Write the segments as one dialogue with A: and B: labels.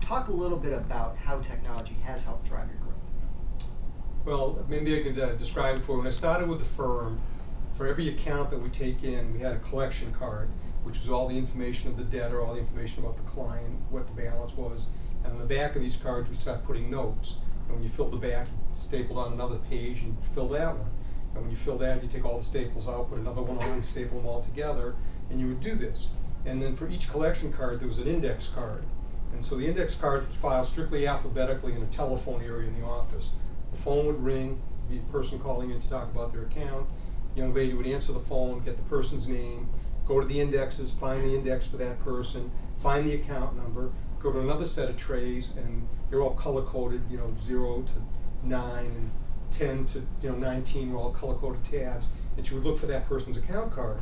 A: Talk a little bit about how technology has helped drive your growth.
B: Well, maybe I could describe it for you. When I started with the firm, for every account that we take in, we had a collection card, which was all the information of the debtor, all the information about the client, what the balance was. And on the back of these cards, we start putting notes. And when you fill the back, you staple on another page and fill that one. And when you fill that, you take all the staples out, put another one on, staple them all together, and you would do this. And then for each collection card, there was an index card. And so the index cards would file strictly alphabetically in a telephone area in the office. The phone would ring, be a person calling in to talk about their account. The young lady would answer the phone, get the person's name, go to the indexes, find the index for that person, find the account number, go to another set of trays, and they're all color-coded, 0 to 9, and 10 to 19 were all color-coded tabs, and she would look for that person's account card.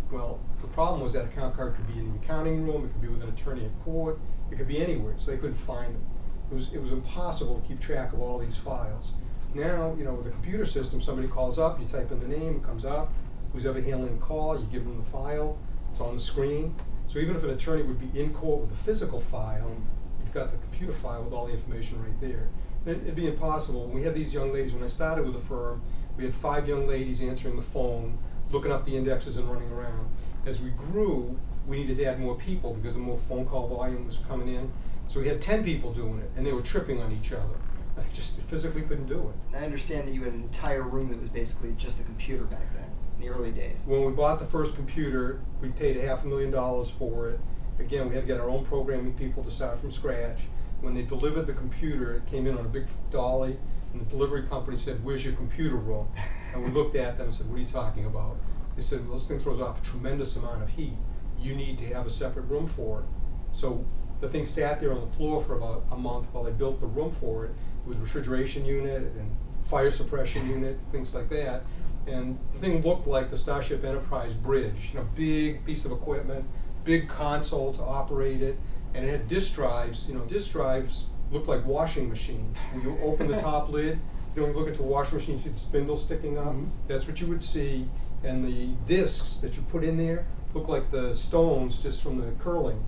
B: Well, the problem was that account card could be in the accounting room, it could be with an attorney at court, it could be anywhere, so they couldn't find it. It was impossible to keep track of all these files. Now, with a computer system, somebody calls up, you type in the name, it comes up, who's ever handling the call, you give them the file, it's on the screen. So even if an attorney would be in court with a physical file, you've got the computer file with all the information right there. It'd be impossible. When we had these young ladies, when I started with the firm, we had 5 young ladies answering the phone, looking up the indexes and running around. As we grew, we needed to add more people because the more phone call volume was coming in. So we had 10 people doing it, and they were tripping on each other. I just physically couldn't do it.
A: And I understand that you had an entire room that was basically just the computer back then, in the early days.
B: When we bought the first computer, we paid $500,000 for it. Again, we had to get our own programming people to start from scratch. When they delivered the computer, it came in on a big dolly, and the delivery company said, "Where's your computer room?" And we looked at them and said, "What are you talking about?" They said, "Well, this thing throws off a tremendous amount of heat. You need to have a separate room for it." So the thing sat there on the floor for about a month while they built the room for it, with refrigeration unit and fire suppression unit, things like that. And the thing looked like the Starship Enterprise bridge, big piece of equipment, big console to operate it, and it had disk drives. Disk drives looked like washing machines. When you open the top lid, when you look into a washing machine, you see the spindle sticking up. That's what you would see. And the discs that you put in there look like the stones just from the curling,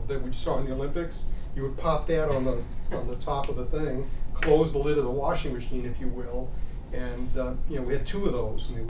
B: that we saw in the Olympics. You would pop that on the top of the thing, close the lid of the washing machine, if you will, and we had 2 of those. And they